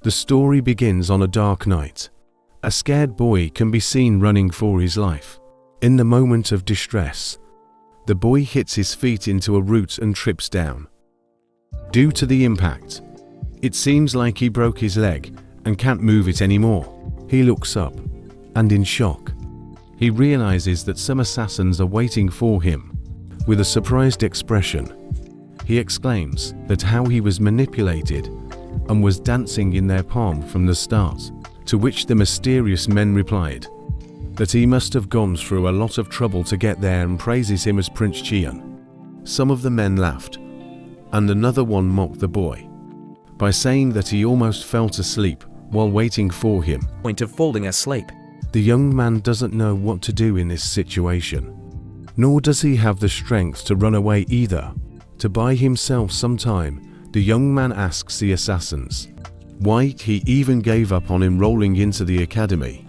The story begins on a dark night. A scared boy can be seen running for his life. In the moment of distress, the boy hits his feet into a root and trips down. Due to the impact, it seems like he broke his leg and can't move it anymore. He looks up, and in shock, he realizes that some assassins are waiting for him. With a surprised expression, he exclaims that how he was manipulated and was dancing in their palm from the start, to which the mysterious men replied that he must have gone through a lot of trouble to get there and praises him as Prince Cheon. Some of the men laughed, and another one mocked the boy by saying that he almost fell asleep while waiting for him. Point of falling asleep. The young man doesn't know what to do in this situation, nor does he have the strength to run away either. To buy himself some time, the young man asks the assassins why he even gave up on enrolling into the academy.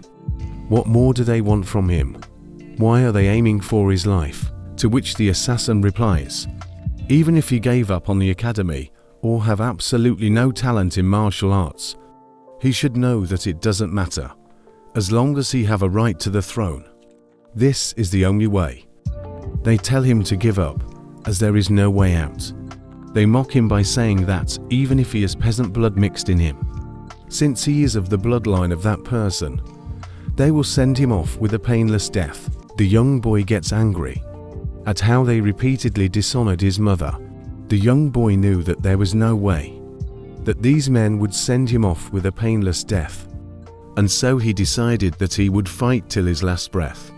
What more do they want from him? Why are they aiming for his life? To which the assassin replies, even if he gave up on the academy or have absolutely no talent in martial arts, he should know that it doesn't matter, as long as he have a right to the throne. This is the only way. They tell him to give up, as there is no way out. They mock him by saying that even if he has peasant blood mixed in him, since he is of the bloodline of that person, they will send him off with a painless death. The young boy gets angry at how they repeatedly dishonored his mother. The young boy knew that there was no way that these men would send him off with a painless death, and so he decided that he would fight till his last breath.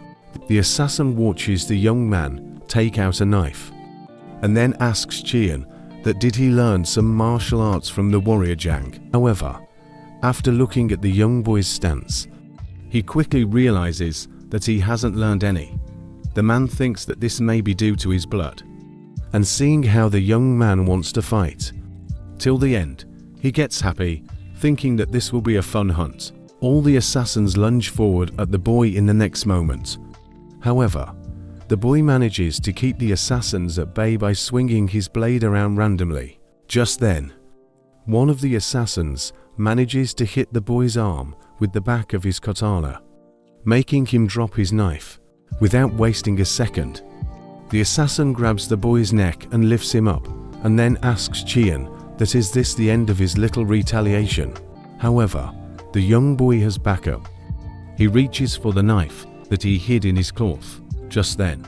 The assassin watches the young man take out a knife, and then asks Cheon that did he learn some martial arts from the warrior Jang. However, after looking at the young boy's stance, he quickly realizes that he hasn't learned any. The man thinks that this may be due to his blood, and seeing how the young man wants to fight till the end, he gets happy, thinking that this will be a fun hunt. All the assassins lunge forward at the boy in the next moment. However, the boy manages to keep the assassins at bay by swinging his blade around randomly. Just then, one of the assassins manages to hit the boy's arm with the back of his katana, making him drop his knife. Without wasting a second, the assassin grabs the boy's neck and lifts him up, and then asks Cheon that is this the end of his little retaliation. However, the young boy has backup. He reaches for the knife that he hid in his cloth. Just then,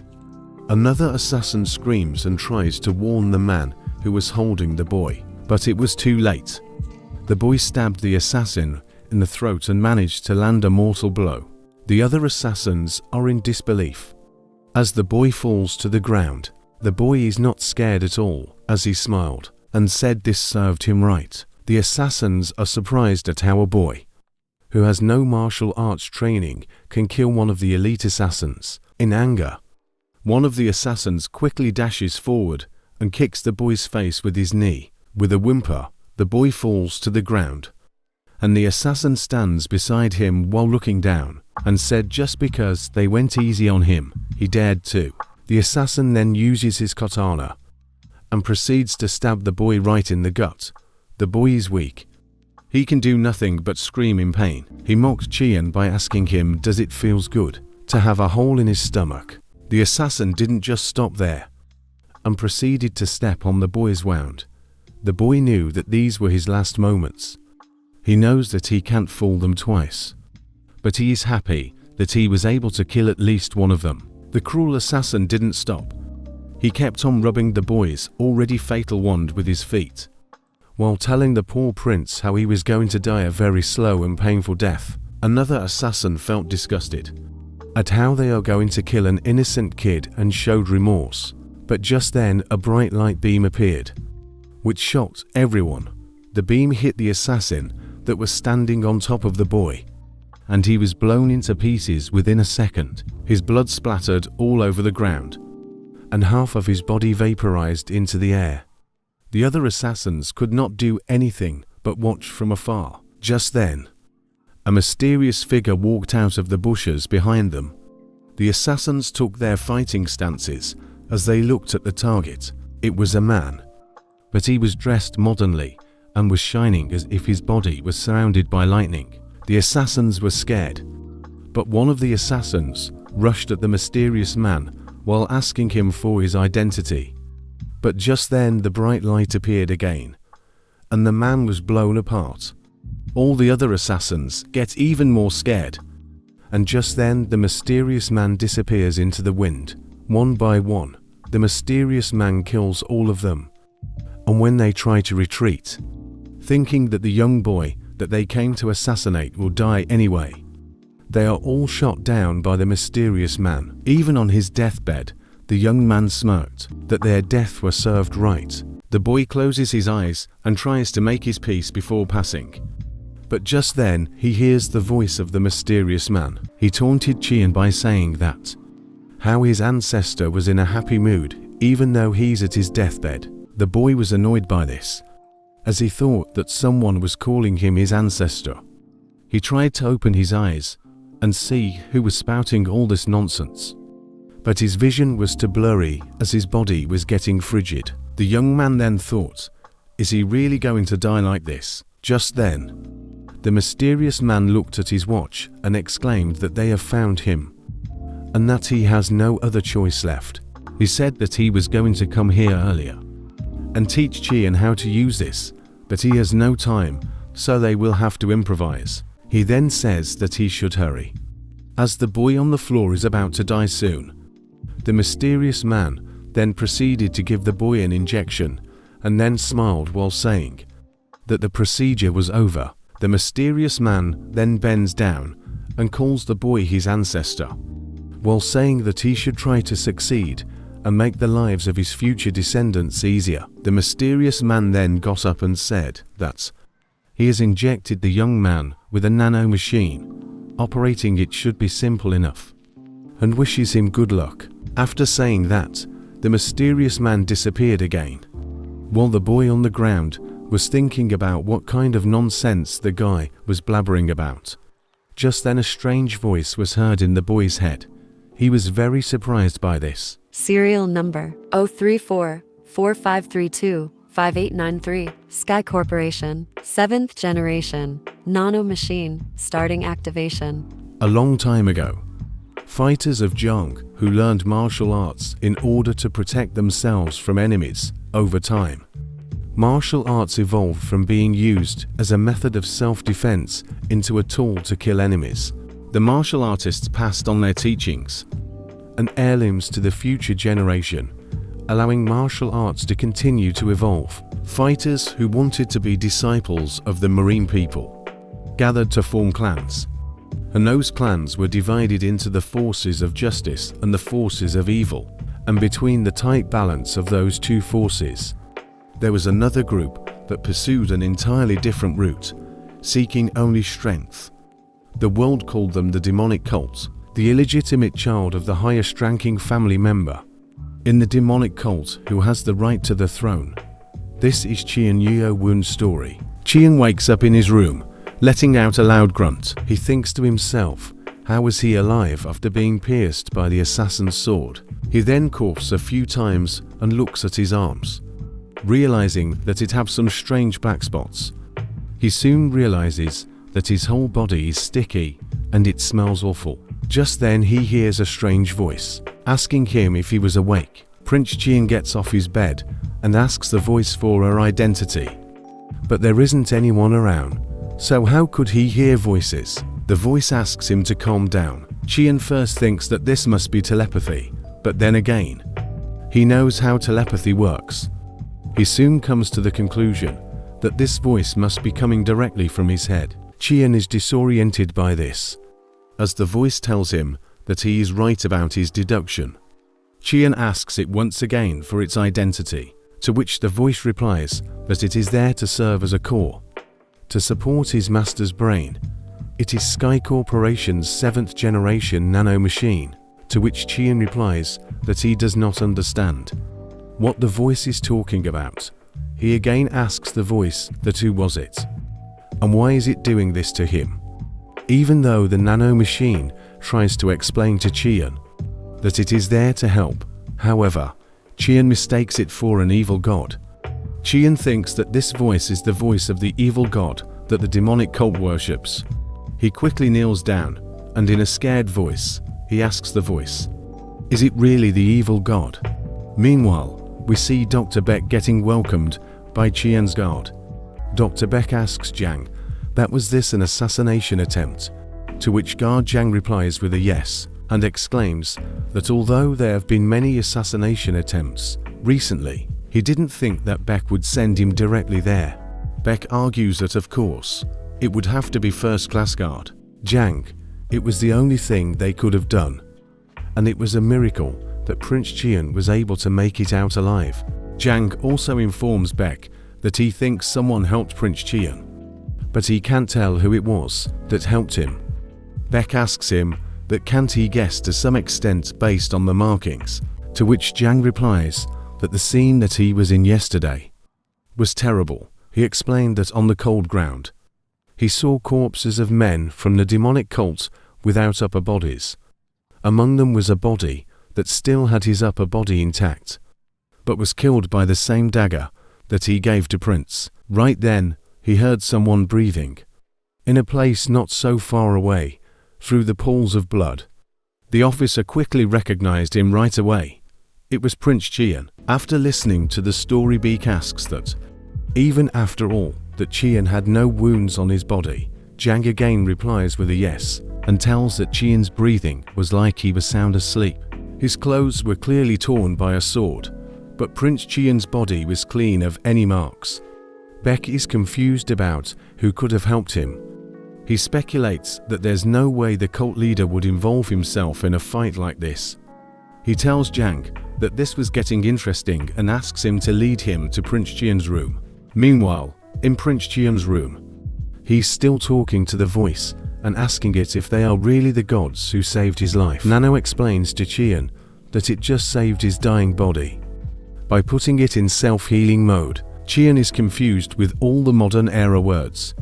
another assassin screams and tries to warn the man who was holding the boy, but it was too late. The boy stabbed the assassin in the throat and managed to land a mortal blow. The other assassins are in disbelief. As the boy falls to the ground, the boy is not scared at all, as he smiled and said this served him right. The assassins are surprised at how a boy who has no martial arts training can kill one of the elite assassins. In anger, one of the assassins quickly dashes forward and kicks the boy's face with his knee. With a whimper, the boy falls to the ground, and the assassin stands beside him while looking down, and said just because they went easy on him, he dared to. The assassin then uses his katana and proceeds to stab the boy right in the gut. The boy is weak. He can do nothing but scream in pain. He mocks Cheon by asking him does it feels good to have a hole in his stomach. The assassin didn't just stop there and proceeded to step on the boy's wound. The boy knew that these were his last moments. He knows that he can't fool them twice, but he is happy that he was able to kill at least one of them. The cruel assassin didn't stop. He kept on rubbing the boy's already fatal wound with his feet, while telling the poor prince how he was going to die a very slow and painful death. Another assassin felt disgusted at how they are going to kill an innocent kid and showed remorse. But just then a bright light beam appeared, which shocked everyone. The beam hit the assassin that was standing on top of the boy, and he was blown into pieces within a second. His blood splattered all over the ground, and half of his body vaporized into the air. The other assassins could not do anything but watch from afar. Just then, a mysterious figure walked out of the bushes behind them. The assassins took their fighting stances as they looked at the target. It was a man, but he was dressed modernly and was shining as if his body was surrounded by lightning. The assassins were scared, but one of the assassins rushed at the mysterious man while asking him for his identity. But just then the bright light appeared again, and the man was blown apart. All the other assassins get even more scared, and just then the mysterious man disappears into the wind. One by one, the mysterious man kills all of them, and when they try to retreat, thinking that the young boy that they came to assassinate will die anyway, they are all shot down by the mysterious man. Even on his deathbed, the young man smirked that their death was served right. The boy closes his eyes and tries to make his peace before passing. But just then, he hears the voice of the mysterious man. He taunted Cheon by saying that how his ancestor was in a happy mood, even though he's at his deathbed. The boy was annoyed by this, as he thought that someone was calling him his ancestor. He tried to open his eyes and see who was spouting all this nonsense, but his vision was too blurry as his body was getting frigid. The young man then thought, is he really going to die like this? Just then, the mysterious man looked at his watch and exclaimed that they have found him, and that he has no other choice left. He said that he was going to come here earlier and teach Cheon how to use this, but he has no time, so they will have to improvise. He then says that he should hurry, as the boy on the floor is about to die soon. The mysterious man then proceeded to give the boy an injection, and then smiled while saying that the procedure was over. The mysterious man then bends down and calls the boy his ancestor, while saying that he should try to succeed and make the lives of his future descendants easier. The mysterious man then got up and said that he has injected the young man with a nano machine. Operating it should be simple enough, and wishes him good luck. After saying that, the mysterious man disappeared again, while the boy on the ground was thinking about what kind of nonsense the guy was blabbering about. Just then a strange voice was heard in the boy's head. He was very surprised by this. Serial number 034-4532-5893. Sky Corporation. 7th generation. Nano Machine. Starting activation. A long time ago, fighters of Zhang who learned martial arts in order to protect themselves from enemies. Over time, martial arts evolved from being used as a method of self-defense into a tool to kill enemies. The martial artists passed on their teachings and heirlooms to the future generation, allowing martial arts to continue to evolve. Fighters who wanted to be disciples of the marine people gathered to form clans, and those clans were divided into the forces of justice and the forces of evil, and between the tight balance of those two forces, there was another group that pursued an entirely different route, seeking only strength. The world called them the demonic cult, the illegitimate child of the highest-ranking family member in the demonic cult who has the right to the throne. This is Cheon Yeowun's story. Cheon wakes up in his room, letting out a loud grunt. He thinks to himself, how was he alive after being pierced by the assassin's sword? He then coughs a few times and looks at his arms, realizing that it have some strange black spots. He soon realizes that his whole body is sticky and it smells awful. Just then he hears a strange voice, asking him if he was awake. Prince Cheon gets off his bed and asks the voice for her identity. But there isn't anyone around, so how could he hear voices? The voice asks him to calm down. Cheon first thinks that this must be telepathy, but then again, he knows how telepathy works. He soon comes to the conclusion that this voice must be coming directly from his head. Cheon is disoriented by this, as the voice tells him that he is right about his deduction. Cheon asks it once again for its identity, to which the voice replies that it is there to serve as a core, to support his master's brain. It is Sky Corporation's 7th generation nano machine, to which Cheon replies that he does not understand what the voice is talking about. He again asks the voice that who was it, and why is it doing this to him? Even though the nano machine tries to explain to Cheon that it is there to help, however, Cheon mistakes it for an evil god, Cheon thinks that this voice is the voice of the evil god that the demonic cult worships. He quickly kneels down, and in a scared voice, he asks the voice, "Is it really the evil god?" Meanwhile, we see Dr. Beck getting welcomed by Cheon's guard. Dr. Beck asks Jang, "That was this an assassination attempt?" To which guard Jang replies with a yes, and exclaims that although there have been many assassination attempts recently, he didn't think that Beck would send him directly there. Beck argues that of course, it would have to be first-class guard. Jang, it was the only thing they could have done. And it was a miracle that Prince Cheon was able to make it out alive. Jang also informs Beck that he thinks someone helped Prince Cheon, but he can't tell who it was that helped him. Beck asks him that can't he guess to some extent based on the markings, to which Jang replies that the scene that he was in yesterday was terrible. He explained that on the cold ground, he saw corpses of men from the demonic cult without upper bodies. Among them was a body that still had his upper body intact, but was killed by the same dagger that he gave to Prince. Right then, he heard someone breathing, in a place not so far away, through the pools of blood. The officer quickly recognized him right away. It was Prince Cheon. After listening to the story, Beak asks that, even after all, that Cheon had no wounds on his body. Jang again replies with a yes, and tells that Cheon's breathing was like he was sound asleep. His clothes were clearly torn by a sword, but Prince Cheon's body was clean of any marks. Beck is confused about who could have helped him. He speculates that there's no way the cult leader would involve himself in a fight like this. He tells Jang that this was getting interesting and asks him to lead him to Prince Cheon's room. Meanwhile, in Prince Cheon's room, he's still talking to the voice and asking it if they are really the gods who saved his life. Nano explains to Cheon that it just saved his dying body. By putting it in self-healing mode, Cheon is confused with all the modern era words.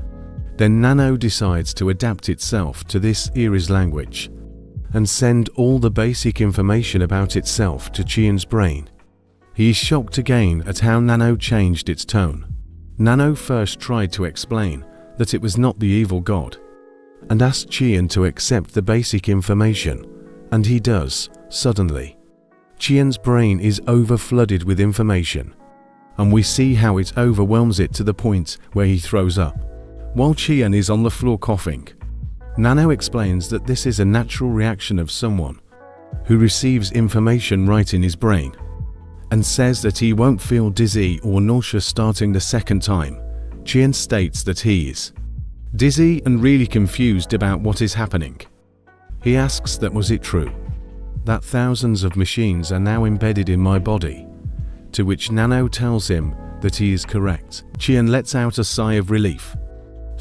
Then Nano decides to adapt itself to this era's language and send all the basic information about itself to Cheon's brain. He is shocked again at how Nano changed its tone. Nano first tried to explain that it was not the evil god, and asked Cheon to accept the basic information, and he does. Suddenly, Cheon's brain is over-flooded with information, and we see how it overwhelms it to the point where he throws up. While Cheon is on the floor coughing, Nano explains that this is a natural reaction of someone who receives information right in his brain, and says that he won't feel dizzy or nauseous starting the second time. Cheon states that he is dizzy and really confused about what is happening. He asks that was it true, that thousands of machines are now embedded in my body, to which Nano tells him that he is correct. Cheon lets out a sigh of relief.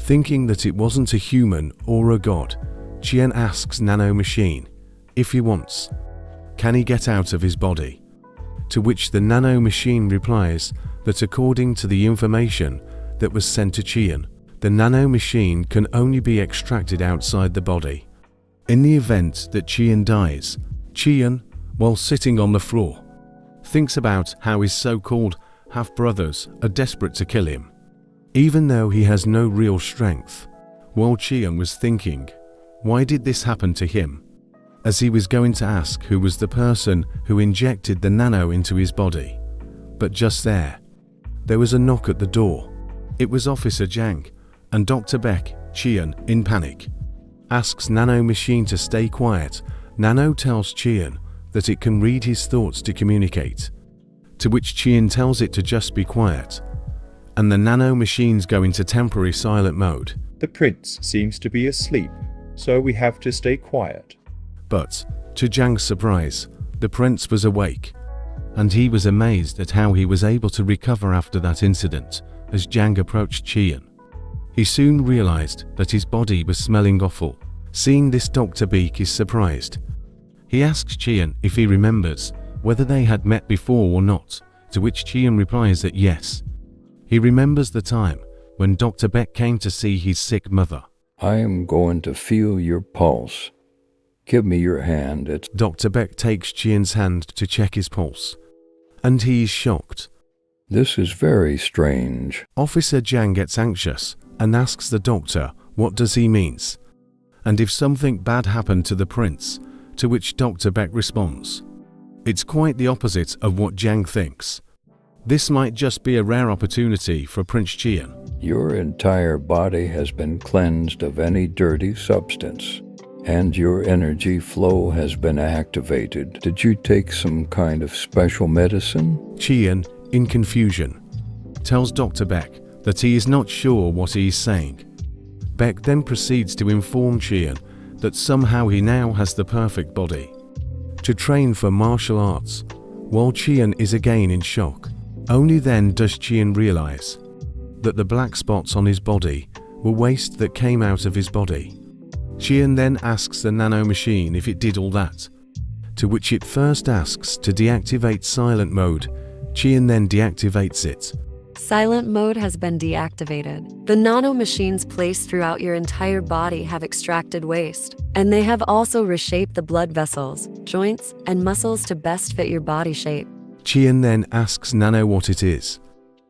Thinking that it wasn't a human or a god, Cheon asks Nano Machine if he wants, can he get out of his body? To which the Nano Machine replies that according to the information that was sent to Cheon, the Nano Machine can only be extracted outside the body. In the event that Cheon dies, Cheon, while sitting on the floor, thinks about how his so-called half-brothers are desperate to kill him, even though he has no real strength. While Cheon was thinking, why did this happen to him? As he was going to ask who was the person who injected the nano into his body. But just there was a knock at the door. It was Officer Jang, and Dr. Beck. Cheon, in panic, asks Nano Machine to stay quiet. Nano tells Cheon that it can read his thoughts to communicate, to which Cheon tells it to just be quiet, and the Nano Machines go into temporary silent mode. The prince seems to be asleep, so we have to stay quiet. But, to Jang's surprise, the prince was awake, and he was amazed at how he was able to recover after that incident. As Jang approached Cheon, he soon realized that his body was smelling awful. Seeing this, Dr. Beak is surprised. He asks Cheon if he remembers whether they had met before or not, to which Cheon replies that yes. He remembers the time when Dr. Beck came to see his sick mother. I am going to feel your pulse. Give me your hand. Dr. Beck takes Cheon's hand to check his pulse, and he is shocked. This is very strange. Officer Jiang gets anxious and asks the doctor what does he means, and if something bad happened to the prince, to which Dr. Beck responds, "It's quite the opposite of what Jiang thinks. This might just be a rare opportunity for Prince Cheon. Your entire body has been cleansed of any dirty substance, and your energy flow has been activated. Did you take some kind of special medicine?" Cheon, in confusion, tells Dr. Beck that he is not sure what he is saying. Beck then proceeds to inform Cheon that somehow he now has the perfect body to train for martial arts, while Cheon is again in shock. Only then does Cheon realize that the black spots on his body were waste that came out of his body. Cheon then asks the Nano Machine if it did all that, to which it first asks to deactivate silent mode. Cheon then deactivates it. Silent mode has been deactivated. The nano machines placed throughout your entire body have extracted waste, and they have also reshaped the blood vessels, joints, and muscles to best fit your body shape. Cheon then asks Nano what it is,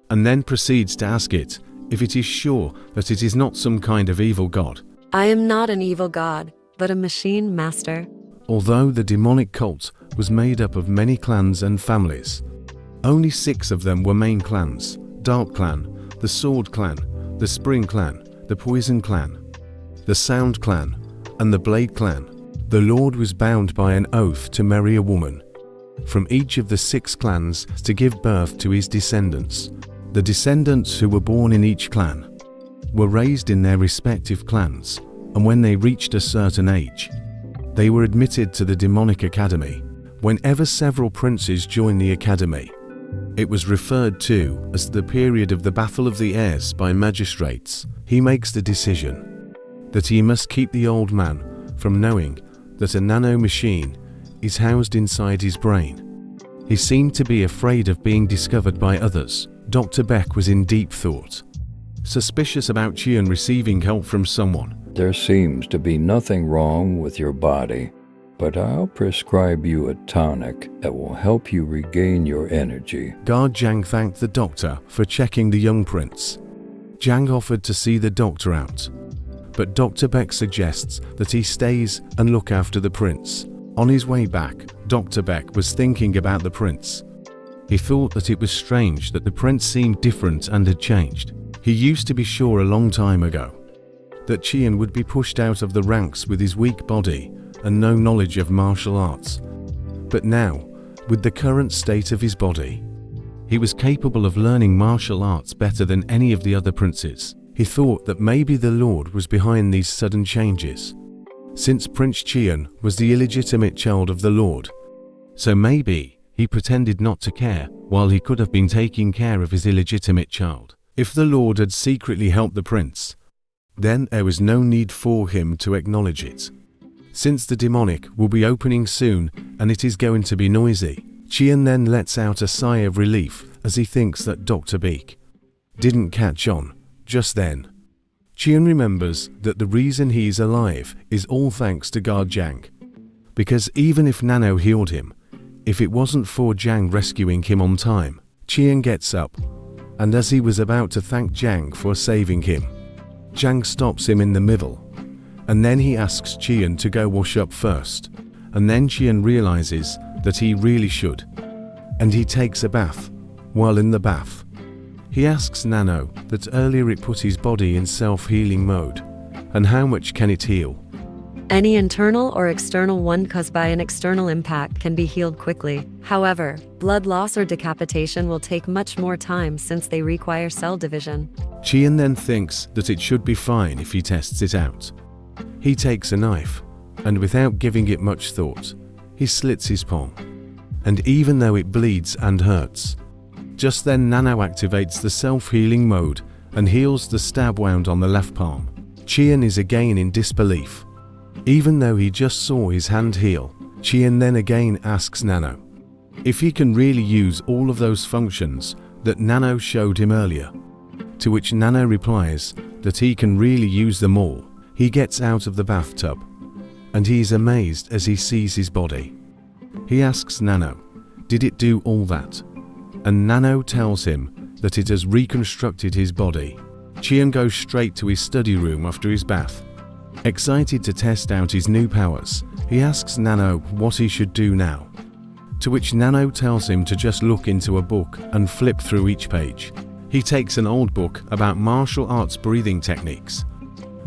and then proceeds to ask it if it is sure that it is not some kind of evil god. I am not an evil god, but a machine master. Although the demonic cult was made up of many clans and families, only 6 of them were main clans: Dark Clan, the Sword Clan, the Spring Clan, the Poison Clan, the Sound Clan, and the Blade Clan. The Lord was bound by an oath to marry a woman from each of the 6 clans to give birth to his descendants. The descendants who were born in each clan were raised in their respective clans, and when they reached a certain age, they were admitted to the demonic academy. Whenever several princes joined the academy, it was referred to as the period of the Battle of the Heirs by magistrates. He makes the decision that he must keep the old man from knowing that a nano machine is housed inside his brain. He seemed to be afraid of being discovered by others. Dr. Beck was in deep thought, suspicious about Cheon receiving help from someone. There seems to be nothing wrong with your body, but I'll prescribe you a tonic that will help you regain your energy. Guard Jiang thanked the doctor for checking the young prince. Jiang offered to see the doctor out, but Dr. Beck suggests that he stays and look after the prince. On his way back, Dr. Beck was thinking about the prince. He thought that it was strange that the prince seemed different and had changed. He used to be sure a long time ago that Cheon would be pushed out of the ranks with his weak body and no knowledge of martial arts. But now, with the current state of his body, he was capable of learning martial arts better than any of the other princes. He thought that maybe the Lord was behind these sudden changes, since Prince Cheon was the illegitimate child of the Lord. So maybe he pretended not to care while he could have been taking care of his illegitimate child. If the Lord had secretly helped the prince, then there was no need for him to acknowledge it. Since the demonic will be opening soon and it is going to be noisy, Cheon then lets out a sigh of relief as he thinks that Dr. Beck didn't catch on just then. Cheon remembers that the reason he is alive is all thanks to Guard Jiang, because even if Nano healed him, if it wasn't for Jiang rescuing him on time. Cheon gets up, and as he was about to thank Jiang for saving him, Jiang stops him in the middle, and then he asks Cheon to go wash up first, and then Cheon realizes that he really should, and he takes a bath. While in the bath, he asks Nano that earlier it put his body in self-healing mode, and how much can it heal? Any internal or external one caused by an external impact can be healed quickly. However, blood loss or decapitation will take much more time since they require cell division. Cheon then thinks that it should be fine if he tests it out. He takes a knife, and without giving it much thought, he slits his palm. And even though it bleeds and hurts, just then Nano activates the self-healing mode and heals the stab wound on the left palm. Cheon is again in disbelief. Even though he just saw his hand heal, Cheon then again asks Nano if he can really use all of those functions that Nano showed him earlier, to which Nano replies that he can really use them all. He gets out of the bathtub, and he is amazed as he sees his body. He asks Nano, did it do all that? and Nano tells him that it has reconstructed his body. Cheon goes straight to his study room after his bath. Excited to test out his new powers, he asks Nano what he should do now. To which Nano tells him to just look into a book and flip through each page. He takes an old book about martial arts breathing techniques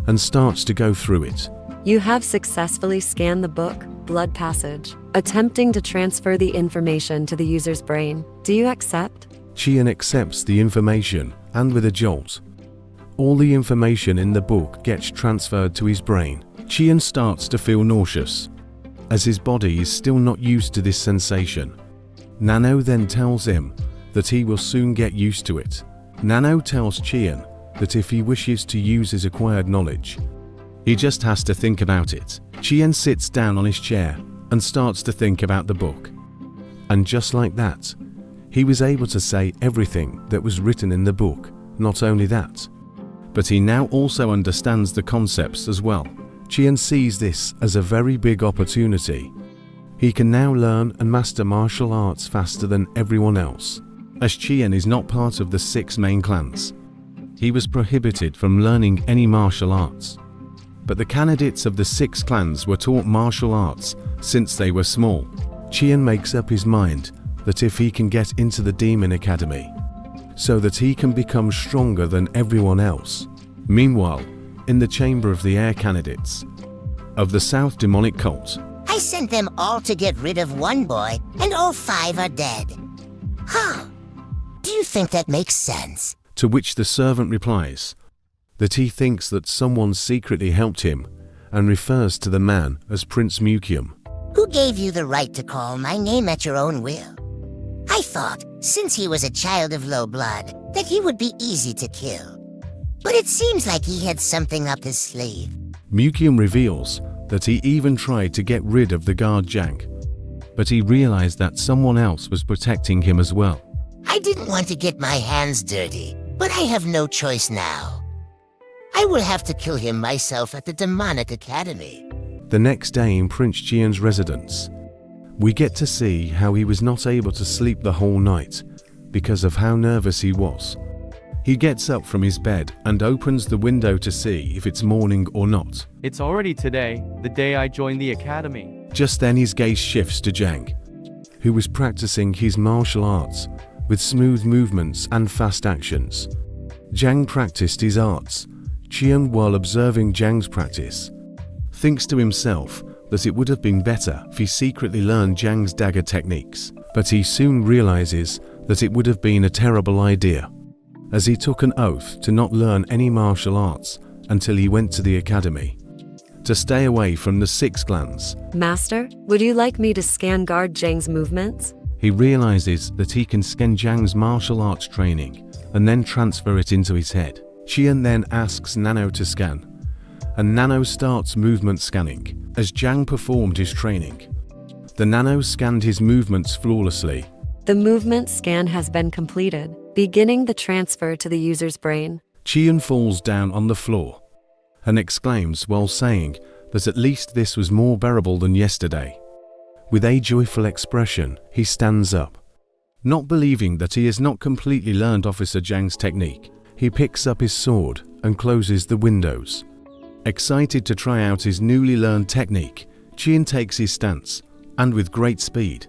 and starts to go through it. You have successfully scanned the book, Blood Passage, attempting to transfer the information to the user's brain. Do you accept? Cheon accepts the information, and with a jolt, all the information in the book gets transferred to his brain. Cheon starts to feel nauseous, as his body is still not used to this sensation. Nano then tells him that he will soon get used to it. Nano tells Cheon that if he wishes to use his acquired knowledge, he just has to think about it. Cheon sits down on his chair and starts to think about the book. And just like that, he was able to say everything that was written in the book. Not only that, but he now also understands the concepts as well. Cheon sees this as a very big opportunity. He can now learn and master martial arts faster than everyone else. As Cheon is not part of the 6 main clans, he was prohibited from learning any martial arts. But the candidates of the 6 clans were taught martial arts since they were small. Cheon makes up his mind that if he can get into the Demon Academy, so that he can become stronger than everyone else. Meanwhile, in the chamber of the air candidates of the South Demonic Cult, I sent them all to get rid of one boy, and all 5 are dead. Huh. Do you think that makes sense? to which the servant replies that he thinks that someone secretly helped him and refers to the man as Prince Mukium. Who gave you the right to call my name at your own will? I thought, since he was a child of low blood, that he would be easy to kill. But it seems like he had something up his sleeve. Mukium reveals that he even tried to get rid of the guard Jank, but he realized that someone else was protecting him as well. I didn't want to get my hands dirty, but I have no choice now. I will have to kill him myself at the Demonic Academy. The next day in Prince Cheon's residence, we get to see how he was not able to sleep the whole night because of how nervous he was. He gets up from his bed and opens the window to see if it's morning or not. It's already today, the day I joined the academy. Just then his gaze shifts to Jang, who was practicing his martial arts with smooth movements and fast actions. Jang practiced his arts. Cheon, while observing Jang's practice, thinks to himself that it would have been better if he secretly learned Jang's dagger techniques, but he soon realizes that it would have been a terrible idea, as he took an oath to not learn any martial arts until he went to the academy, to stay away from the 6 clans. Master, would you like me to scan guard Jang's movements? He realizes that he can scan Jang's martial arts training and then transfer it into his head. Cheon then asks Nano to scan, and Nano starts movement scanning. As Jang performed his training, the Nano scanned his movements flawlessly. The movement scan has been completed, beginning the transfer to the user's brain. Cheon falls down on the floor and exclaims while saying that at least this was more bearable than yesterday. With a joyful expression, he stands up. Not believing that he has not completely learned Officer Jang's technique, he picks up his sword and closes the windows. Excited to try out his newly learned technique, Cheon takes his stance, and with great speed,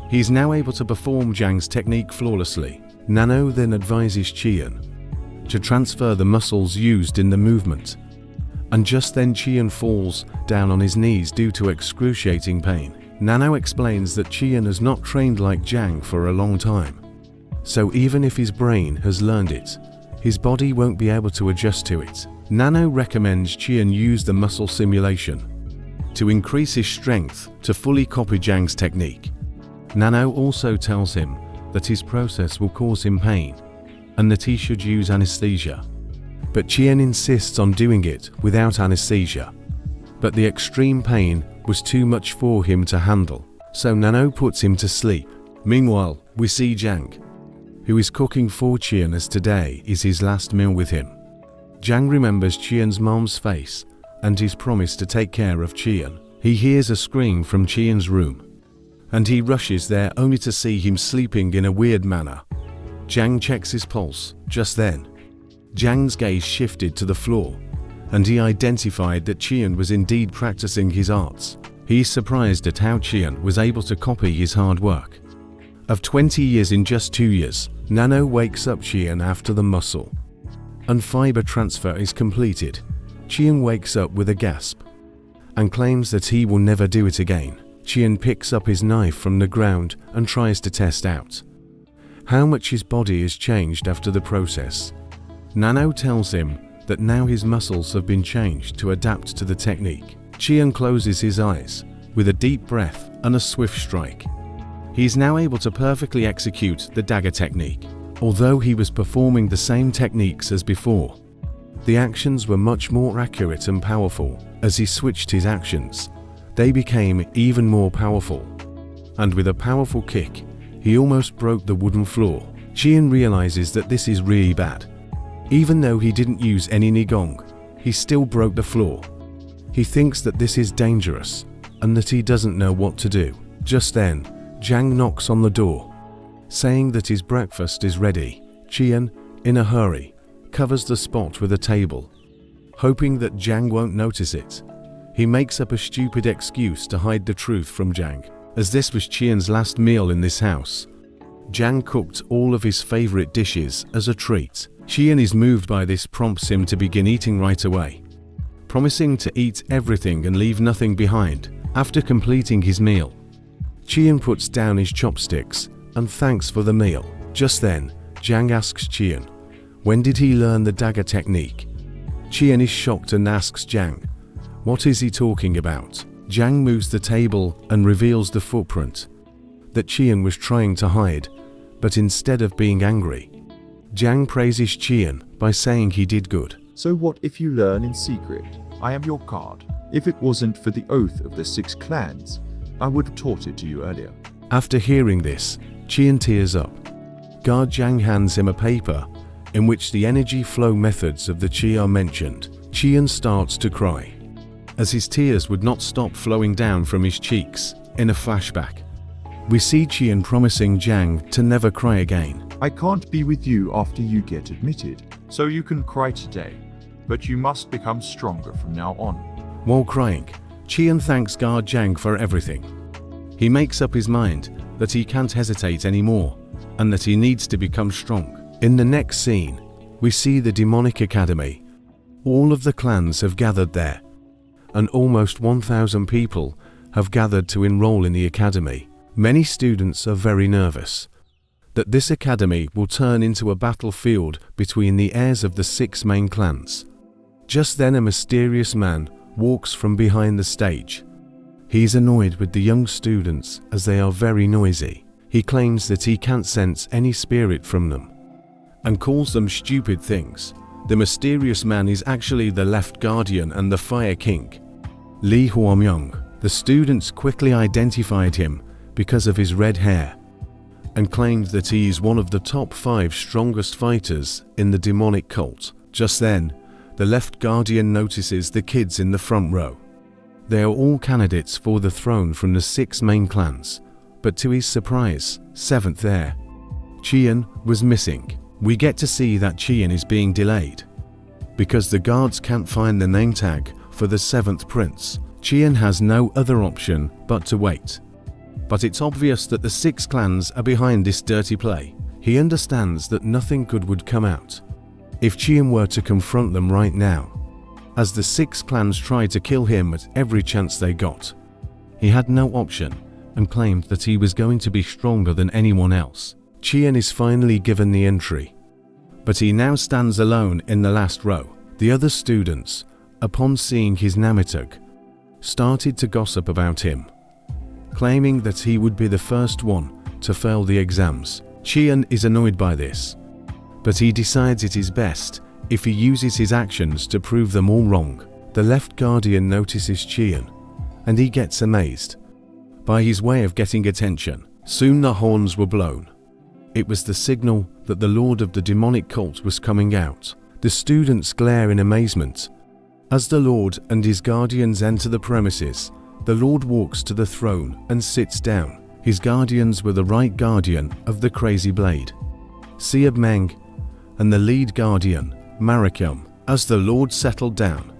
he is now able to perform Jang's technique flawlessly. Nano then advises Cheon to transfer the muscles used in the movement, and just then Cheon falls down on his knees due to excruciating pain. Nano explains that Cheon has not trained like Jang for a long time, so even if his brain has learned it, his body won't be able to adjust to it. Nano recommends Cheon use the muscle simulation to increase his strength to fully copy Jang's technique. Nano also tells him that his process will cause him pain and that he should use anesthesia. But Cheon insists on doing it without anesthesia. But the extreme pain was too much for him to handle, so Nano puts him to sleep. Meanwhile, we see Jang, who is cooking for Cheon as today is his last meal with him. Jang remembers Cheon's mom's face and his promise to take care of Cheon. He hears a scream from Cheon's room and he rushes there only to see him sleeping in a weird manner. Jiang checks his pulse. Just then, Jiang's gaze shifted to the floor, and he identified that Cheon was indeed practicing his arts. He's surprised at how Cheon was able to copy his hard work of 20 years in just 2 years. Nano wakes up Cheon after the muscle and fiber transfer is completed. Cheon wakes up with a gasp and claims that he will never do it again. Cheon picks up his knife from the ground and tries to test out how much his body is changed after the process. Nano tells him that now his muscles have been changed to adapt to the technique. Cheon closes his eyes with a deep breath and a swift strike. He is now able to perfectly execute the dagger technique. Although he was performing the same techniques as before, the actions were much more accurate and powerful. As he switched his actions, they became even more powerful. And with a powerful kick, he almost broke the wooden floor. Cheon realizes that this is really bad. Even though he didn't use any nigong, he still broke the floor. He thinks that this is dangerous and that he doesn't know what to do. Just then, Jiang knocks on the door, saying that his breakfast is ready. Cheon, in a hurry, covers the spot with a table, hoping that Jiang won't notice it. He makes up a stupid excuse to hide the truth from Jiang. As this was Cheon's last meal in this house, Jiang cooked all of his favorite dishes as a treat. Cheon is moved by this, prompts him to begin eating right away, promising to eat everything and leave nothing behind. After completing his meal, Cheon puts down his chopsticks and thanks for the meal. Just then, Jiang asks Cheon, when did he learn the dagger technique? Cheon is shocked and asks Jiang, what is he talking about? Jiang moves the table and reveals the footprint that Cheon was trying to hide, but instead of being angry, Jiang praises Cheon by saying he did good. So what if you learn in secret? I am your guard. If it wasn't for the oath of the 6 clans, I would have taught it to you earlier. After hearing this, Cheon tears up. Guard Jiang hands him a paper in which the energy flow methods of the Chi are mentioned. Cheon starts to cry, as his tears would not stop flowing down from his cheeks. In a flashback, we see Cheon promising Jiang to never cry again. I can't be with you after you get admitted, so you can cry today, but you must become stronger from now on. While crying, Cheon thanks Guard Jiang for everything. He makes up his mind that he can't hesitate anymore and that he needs to become strong. In the next scene, we see the demonic academy. All of the clans have gathered there, and almost 1,000 people have gathered to enroll in the academy. Many students are very nervous that this academy will turn into a battlefield between the heirs of the 6 main clans. Just then, a mysterious man walks from behind the stage. He's annoyed with the young students as they are very noisy. He claims that he can't sense any spirit from them and calls them stupid things. The mysterious man is actually the Left Guardian and the Fire King, Lee Hwamyoung. The students quickly identified him because of his red hair and claimed that he is one of the top 5 strongest fighters in the demonic cult. Just then, the Left Guardian notices the kids in the front row. They are all candidates for the throne from the 6 main clans, but to his surprise, 7th heir, Cheon, was missing. We get to see that Cheon is being delayed because the guards can't find the name tag for the 7th prince. Cheon has no other option but to wait. But it's obvious that the 6 clans are behind this dirty play. He understands that nothing good would come out if Cheon were to confront them right now, as the 6 clans tried to kill him at every chance they got. He had no option and claimed that he was going to be stronger than anyone else. Cheon is finally given the entry, but he now stands alone in the last row. The other students, upon seeing his namitug, started to gossip about him, claiming that he would be the first one to fail the exams. Cheon is annoyed by this, but he decides it is best if he uses his actions to prove them all wrong. The Left Guardian notices Cheon, and he gets amazed by his way of getting attention. Soon the horns were blown. It was the signal that the Lord of the demonic cult was coming out. The students glare in amazement. As the Lord and his guardians enter the premises, the Lord walks to the throne and sits down. His guardians were the right guardian of the crazy blade, Seab Meng, and the lead guardian, Marikyum. As the Lord settled down,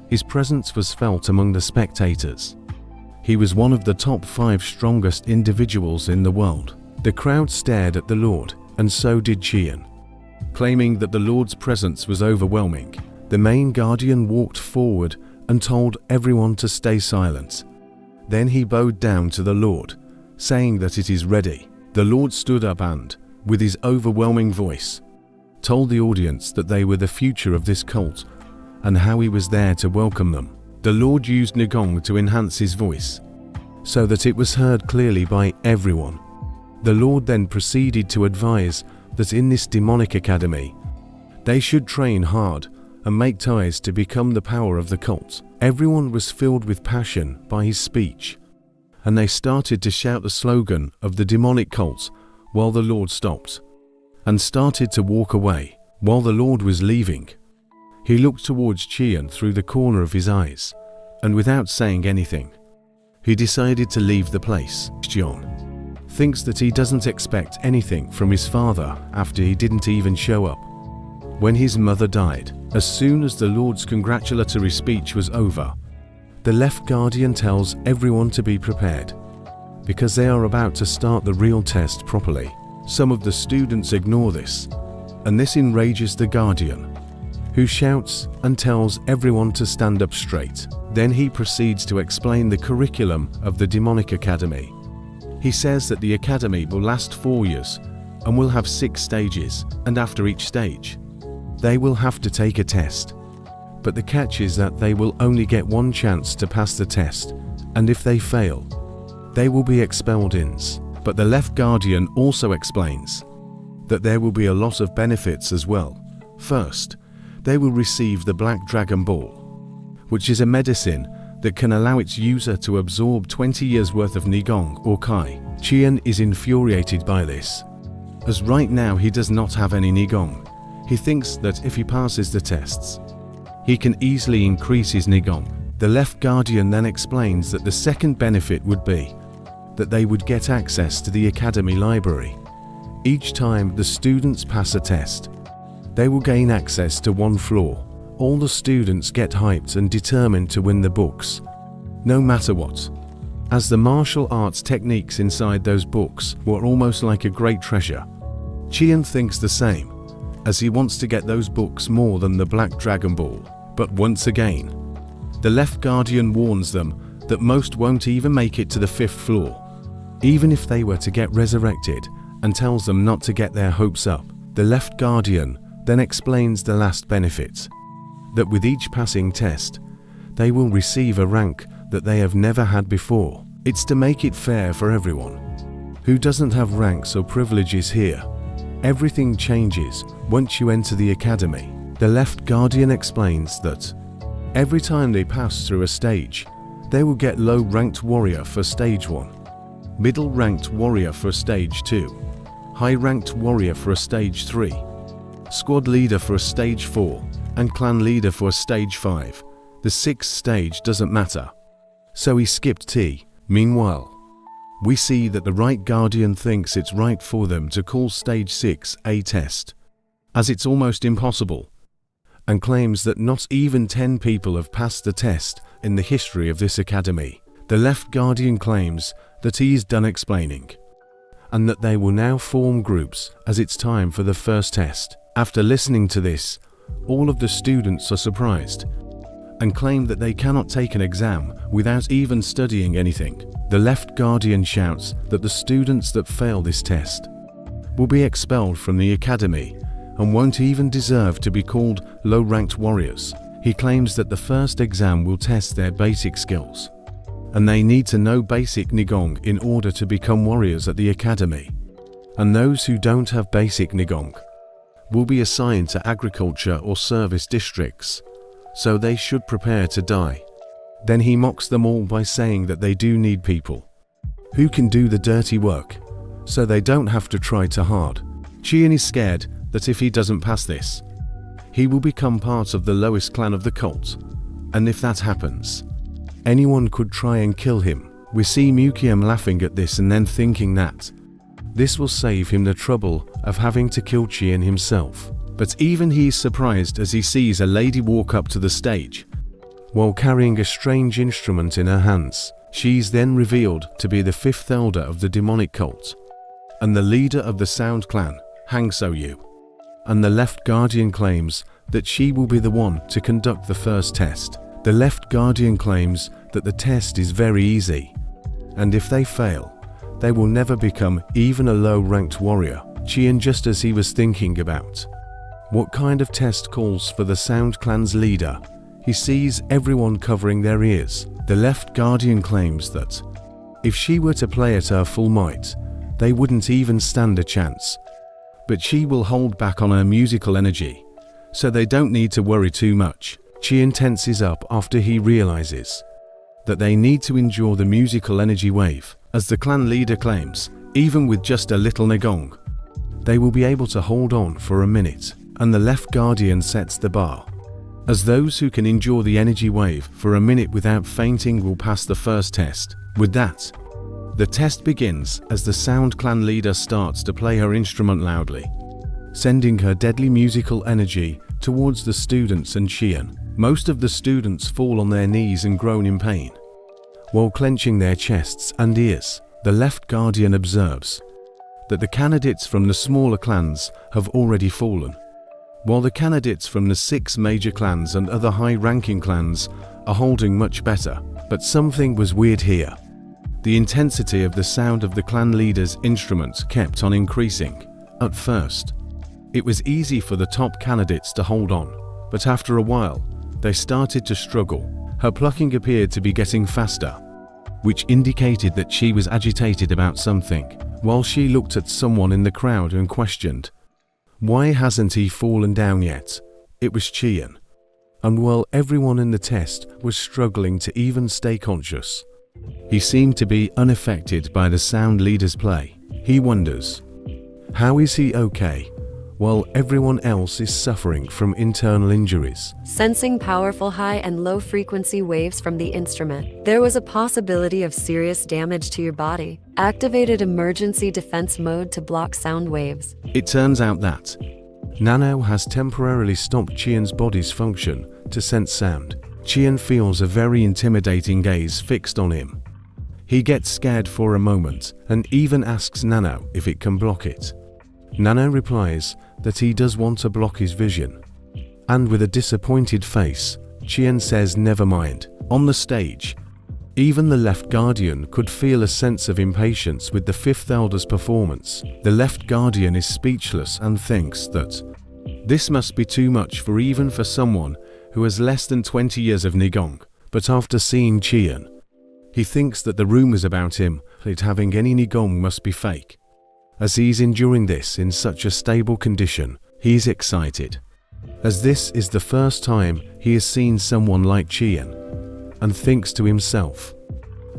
his presence was felt among the spectators. He was one of the top 5 strongest individuals in the world. The crowd stared at the Lord, and so did Cheon. Claiming that the Lord's presence was overwhelming, the main guardian walked forward and told everyone to stay silent. Then he bowed down to the Lord, saying that it is ready. The Lord stood up and, with his overwhelming voice, told the audience that they were the future of this cult and how he was there to welcome them. The Lord used Nigong to enhance his voice, so that it was heard clearly by everyone. The Lord then proceeded to advise that in this demonic academy, they should train hard and make ties to become the power of the cult. Everyone was filled with passion by his speech, and they started to shout the slogan of the demonic cult while the Lord stopped and started to walk away. While the Lord was leaving, he looked towards Cheon through the corner of his eyes, and without saying anything, he decided to leave the place. Cheon thinks that he doesn't expect anything from his father after he didn't even show up when his mother died. As soon as the Lord's congratulatory speech was over, the left guardian tells everyone to be prepared, because they are about to start the real test properly. Some of the students ignore this, and this enrages the guardian, who shouts and tells everyone to stand up straight. Then he proceeds to explain the curriculum of the demonic academy. He says that the academy will last 4 years and will have 6 stages, and after each stage, they will have to take a test. But the catch is that they will only get 1 chance to pass the test, and if they fail, they will be expelled. But the left guardian also explains that there will be a lot of benefits as well. First, they will receive the Black Dragon Ball, which is a medicine that can allow its user to absorb 20 years worth of Nigong or Kai. Cheon is infuriated by this, as right now he does not have any Nigong. He thinks that if he passes the tests, he can easily increase his Nigong. The left guardian then explains that the second benefit would be that they would get access to the academy library. Each time the students pass a test, they will gain access to 1 floor. All the students get hyped and determined to win the books, no matter what, as the martial arts techniques inside those books were almost like a great treasure. Cheon thinks the same, as he wants to get those books more than the Black Dragon Ball. But once again, the left guardian warns them that most won't even make it to the 5th floor, even if they were to get resurrected, and tells them not to get their hopes up. The left guardian then explains the last benefit, that with each passing test, they will receive a rank that they have never had before. It's to make it fair for everyone who doesn't have ranks or privileges here. Everything changes once you enter the academy. The left guardian explains that every time they pass through a stage, they will get low ranked warrior for stage 1, middle ranked warrior for stage 2, high ranked warrior for a stage 3, squad leader for a stage 4, and clan leader for a stage 5. The 6th stage doesn't matter, so he skipped T. Meanwhile, we see that the right guardian thinks it's right for them to call stage 6 a test, as it's almost impossible, and claims that not even 10 people have passed the test in the history of this academy. The left guardian claims that he is done explaining, and that they will now form groups as it's time for the first test. After listening to this, all of the students are surprised and claim that they cannot take an exam without even studying anything. The left guardian shouts that the students that fail this test will be expelled from the academy and won't even deserve to be called low-ranked warriors. He claims that the first exam will test their basic skills, and they need to know basic Nigong in order to become warriors at the academy. And those who don't have basic Nigong will be assigned to agriculture or service districts, so they should prepare to die. Then he mocks them all by saying that they do need people who can do the dirty work, so they don't have to try too hard. Cheon is scared that if he doesn't pass this, he will become part of the lowest clan of the cult, and if that happens, anyone could try and kill him. We see Mukiam laughing at this and then thinking that this will save him the trouble of having to kill Cheon himself. But even he's surprised as he sees a lady walk up to the stage while carrying a strange instrument in her hands. She's then revealed to be the fifth elder of the demonic cult and the leader of the Sound clan, Hang So-yu. And the Left Guardian claims that she will be the one to conduct the first test. The Left Guardian claims that the test is very easy, and if they fail, they will never become even a low-ranked warrior. Cheon, just as he was thinking about what kind of test calls for the Sound clan's leader, he sees everyone covering their ears. The Left Guardian claims that if she were to play at her full might, they wouldn't even stand a chance. But she will hold back on her musical energy, so they don't need to worry too much. Cheon tenses up after he realizes that they need to endure the musical energy wave. As the clan leader claims, even with just a little nigong, they will be able to hold on for a minute, and the Left Guardian sets the bar, as those who can endure the energy wave for a minute without fainting will pass the first test. With that, the test begins as the Sound clan leader starts to play her instrument loudly, sending her deadly musical energy towards the students and Cheon. Most of the students fall on their knees and groan in pain, while clenching their chests and ears. The Left Guardian observes that the candidates from the smaller clans have already fallen, while the candidates from the 6 major clans and other high-ranking clans are holding much better. But something was weird here. The intensity of the sound of the clan leader's instrument kept on increasing. At first, it was easy for the top candidates to hold on, but after a while, they started to struggle. Her plucking appeared to be getting faster, which indicated that she was agitated about something. While she looked at someone in the crowd and questioned, "Why hasn't he fallen down yet?" It was Cheon. And while everyone in the test was struggling to even stay conscious, he seemed to be unaffected by the sound leader's play. He wonders, how is he okay while everyone else is suffering from internal injuries? Sensing powerful high and low frequency waves from the instrument, there was a possibility of serious damage to your body. Activated emergency defense mode to block sound waves. It turns out that Nano has temporarily stopped Cheon's body's function to sense sound. Cheon feels a very intimidating gaze fixed on him. He gets scared for a moment and even asks Nano if it can block it. Nano replies that he does want to block his vision. And with a disappointed face, Cheon says never mind. On the stage, even the Left Guardian could feel a sense of impatience with the Fifth Elder's performance. The Left Guardian is speechless and thinks that this must be too much for even for someone who has less than 20 years of Nigong. But after seeing Cheon, he thinks that the rumors about him having any Nigong must be fake. As he's enduring this in such a stable condition, he's excited, as this is the first time he has seen someone like Cheon, and thinks to himself,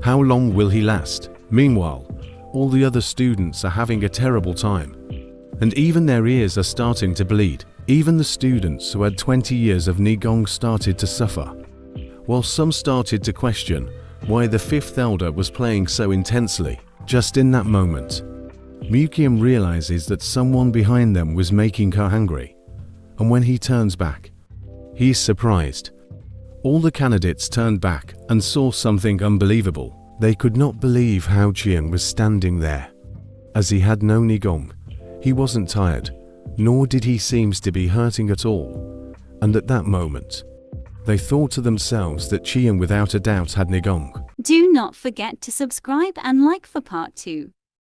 how long will he last? Meanwhile, all the other students are having a terrible time, and even their ears are starting to bleed. Even the students who had 20 years of Nigong started to suffer, while some started to question why the Fifth Elder was playing so intensely. Just in that moment, Mukiam realizes that someone behind them was making her angry, and when he turns back, he's surprised. All the candidates turned back and saw something unbelievable. They could not believe how Cheon was standing there. As he had no Nigong, he wasn't tired, nor did he seem to be hurting at all. And at that moment, they thought to themselves that Cheon without a doubt had Nigong. Do not forget to subscribe and like for part 2.